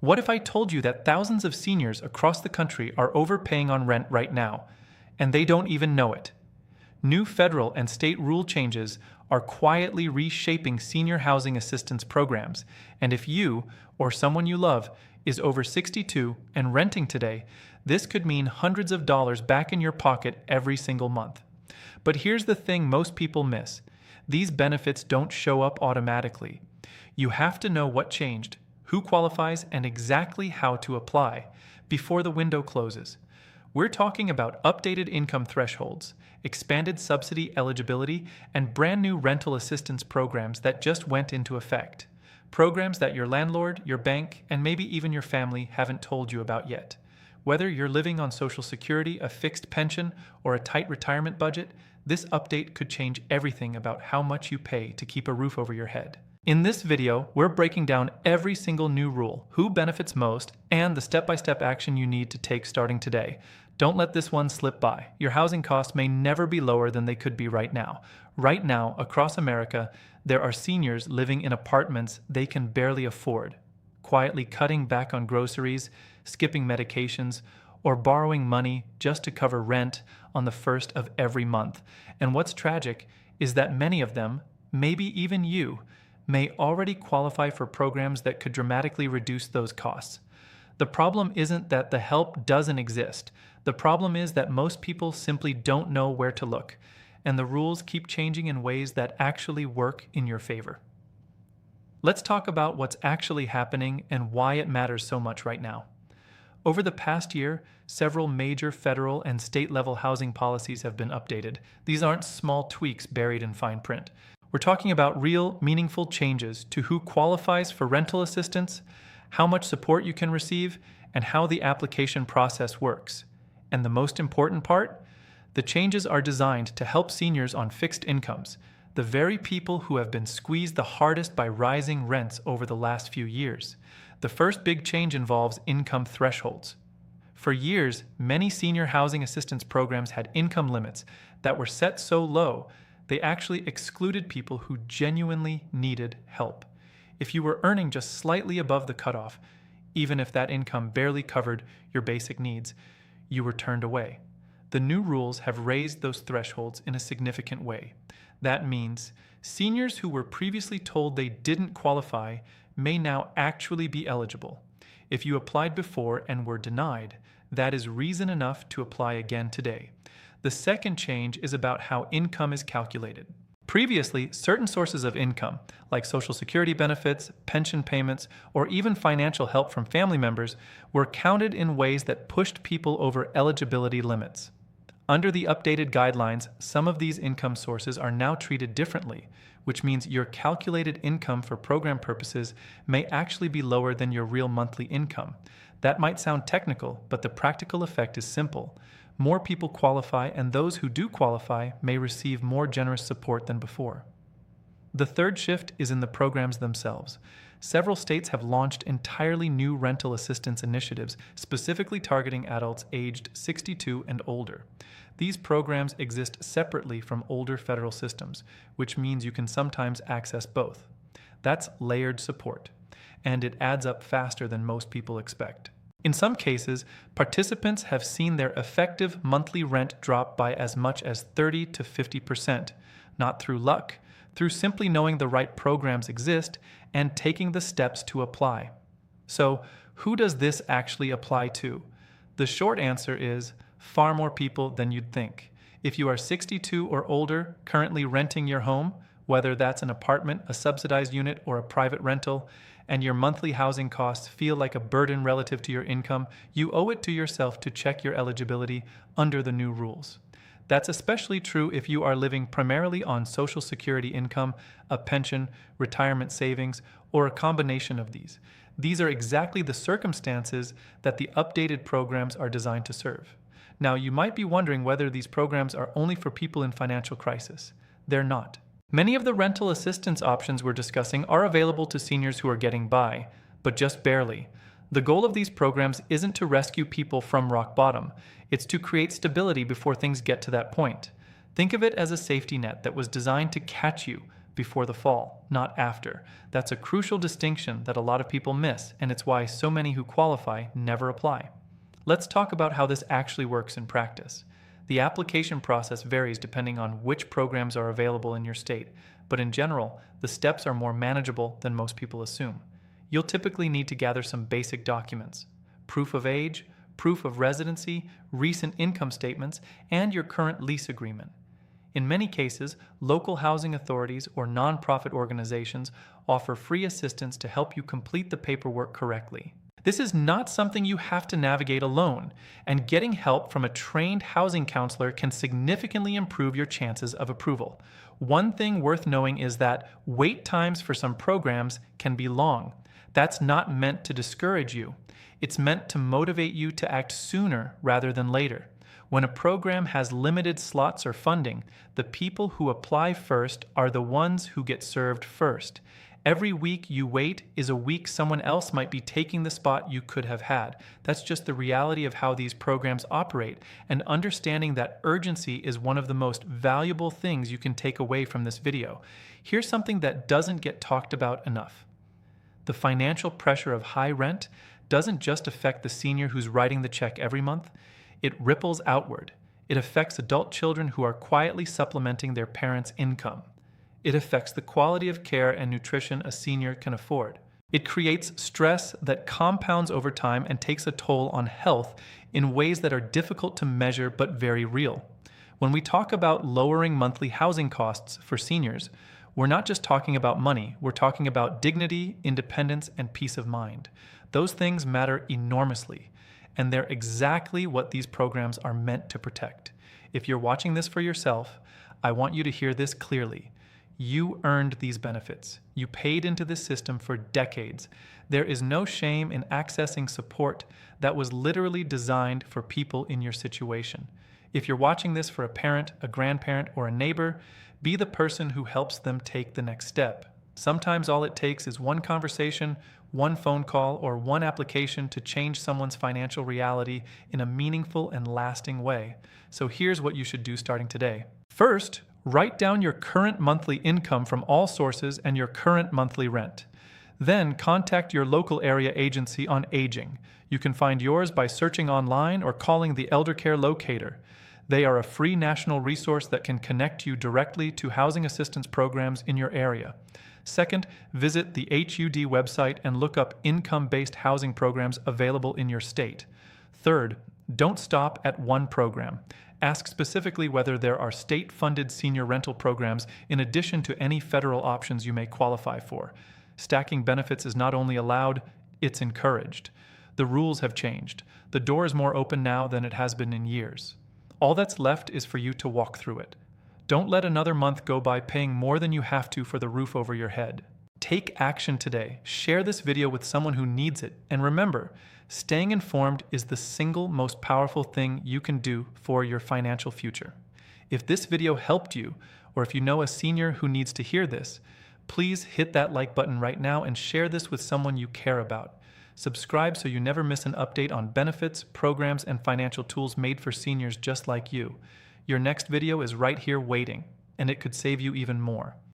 What if I told you that thousands of seniors across the country are overpaying on rent right now, and they don't even know it? New federal and state rule changes are quietly reshaping senior housing assistance programs, and if you, or someone you love, is over 62 and renting today, this could mean hundreds of dollars back in your pocket every single month. But here's the thing most people miss. These benefits don't show up automatically. You have to know what changed, who qualifies, and exactly how to apply before the window closes. We're talking about updated income thresholds, expanded subsidy eligibility, and brand new rental assistance programs that just went into effect. Programs that your landlord, your bank, and maybe even your family haven't told you about yet. Whether you're living on Social Security, a fixed pension, or a tight retirement budget, this update could change everything about how much you pay to keep a roof over your head. In this video, we're breaking down every single new rule, who benefits most, and the step-by-step action you need to take starting today. Don't let this one slip by. Your housing costs may never be lower than they could be right now. Right now, across America, there are seniors living in apartments they can barely afford, quietly cutting back on groceries, skipping medications, or borrowing money just to cover rent on the first of every month. And what's tragic is that many of them, maybe even you, may already qualify for programs that could dramatically reduce those costs. The problem isn't that the help doesn't exist. The problem is that most people simply don't know where to look, and the rules keep changing in ways that actually work in your favor. Let's talk about what's actually happening and why it matters so much right now. Over the past year, several major federal and state-level housing policies have been updated. These aren't small tweaks buried in fine print. We're talking about real, meaningful changes to who qualifies for rental assistance, how much support you can receive, and how the application process works. And the most important part? The changes are designed to help seniors on fixed incomes, the very people who have been squeezed the hardest by rising rents over the last few years. The first big change involves income thresholds. For years, many senior housing assistance programs had income limits that were set so low they actually excluded people who genuinely needed help. If you were earning just slightly above the cutoff, even if that income barely covered your basic needs, you were turned away. The new rules have raised those thresholds in a significant way. That means seniors who were previously told they didn't qualify may now actually be eligible. If you applied before and were denied, that is reason enough to apply again today. The second change is about how income is calculated. Previously, certain sources of income, like Social Security benefits, pension payments, or even financial help from family members, were counted in ways that pushed people over eligibility limits. Under the updated guidelines, some of these income sources are now treated differently, which means your calculated income for program purposes may actually be lower than your real monthly income. That might sound technical, but the practical effect is simple. More people qualify, and those who do qualify may receive more generous support than before. The third shift is in the programs themselves. Several states have launched entirely new rental assistance initiatives specifically targeting adults aged 62 and older. These programs exist separately from older federal systems, which means you can sometimes access both. That's layered support, and it adds up faster than most people expect. In some cases, participants have seen their effective monthly rent drop by as much as 30 to 50%, not through luck, through simply knowing the right programs exist and taking the steps to apply. So, who does this actually apply to? The short answer is far more people than you'd think. If you are 62 or older, currently renting your home, whether that's an apartment, a subsidized unit, or a private rental, and your monthly housing costs feel like a burden relative to your income, you owe it to yourself to check your eligibility under the new rules. That's especially true if you are living primarily on Social Security income, a pension, retirement savings, or a combination of these. These are exactly the circumstances that the updated programs are designed to serve. Now, you might be wondering whether these programs are only for people in financial crisis. They're not. Many of the rental assistance options we're discussing are available to seniors who are getting by, but just barely. The goal of these programs isn't to rescue people from rock bottom. It's to create stability before things get to that point. Think of it as a safety net that was designed to catch you, before the fall, not after. That's a crucial distinction that a lot of people miss, and it's why so many who qualify never apply. Let's talk about how this actually works in practice. The application process varies depending on which programs are available in your state, but in general, the steps are more manageable than most people assume. You'll typically need to gather some basic documents: proof of age, proof of residency, recent income statements, and your current lease agreement. In many cases, local housing authorities or nonprofit organizations offer free assistance to help you complete the paperwork correctly. This is not something you have to navigate alone, and getting help from a trained housing counselor can significantly improve your chances of approval. One thing worth knowing is that wait times for some programs can be long. That's not meant to discourage you. It's meant to motivate you to act sooner rather than later. When a program has limited slots or funding, the people who apply first are the ones who get served first. Every week you wait is a week someone else might be taking the spot you could have had. That's just the reality of how these programs operate, and understanding that urgency is one of the most valuable things you can take away from this video. Here's something that doesn't get talked about enough. The financial pressure of high rent doesn't just affect the senior who's writing the check every month. It ripples outward. It affects adult children who are quietly supplementing their parents' income. It affects the quality of care and nutrition a senior can afford. It creates stress that compounds over time and takes a toll on health in ways that are difficult to measure but very real. When we talk about lowering monthly housing costs for seniors, we're not just talking about money, we're talking about dignity, independence, and peace of mind. Those things matter enormously, and they're exactly what these programs are meant to protect. If you're watching this for yourself, I want you to hear this clearly. You earned these benefits. You paid into this system for decades. There is no shame in accessing support that was literally designed for people in your situation. If you're watching this for a parent, a grandparent, or a neighbor, be the person who helps them take the next step. Sometimes all it takes is one conversation, one phone call, or one application to change someone's financial reality in a meaningful and lasting way. So here's what you should do starting today. First, write down your current monthly income from all sources and your current monthly rent. Then contact your local area agency on aging. You can find yours by searching online or calling the Elder Care Locator. They are a free national resource that can connect you directly to housing assistance programs in your area. Second, visit the HUD website and look up income-based housing programs available in your state. Third, don't stop at one program. Ask specifically whether there are state-funded senior rental programs in addition to any federal options you may qualify for. Stacking benefits is not only allowed, it's encouraged. The rules have changed. The door is more open now than it has been in years. All that's left is for you to walk through it. Don't let another month go by paying more than you have to for the roof over your head. Take action today. Share this video with someone who needs it. And remember, staying informed is the single most powerful thing you can do for your financial future. If this video helped you, or if you know a senior who needs to hear this, please hit that like button right now and share this with someone you care about. Subscribe so you never miss an update on benefits, programs, and financial tools made for seniors just like you. Your next video is right here waiting, and it could save you even more.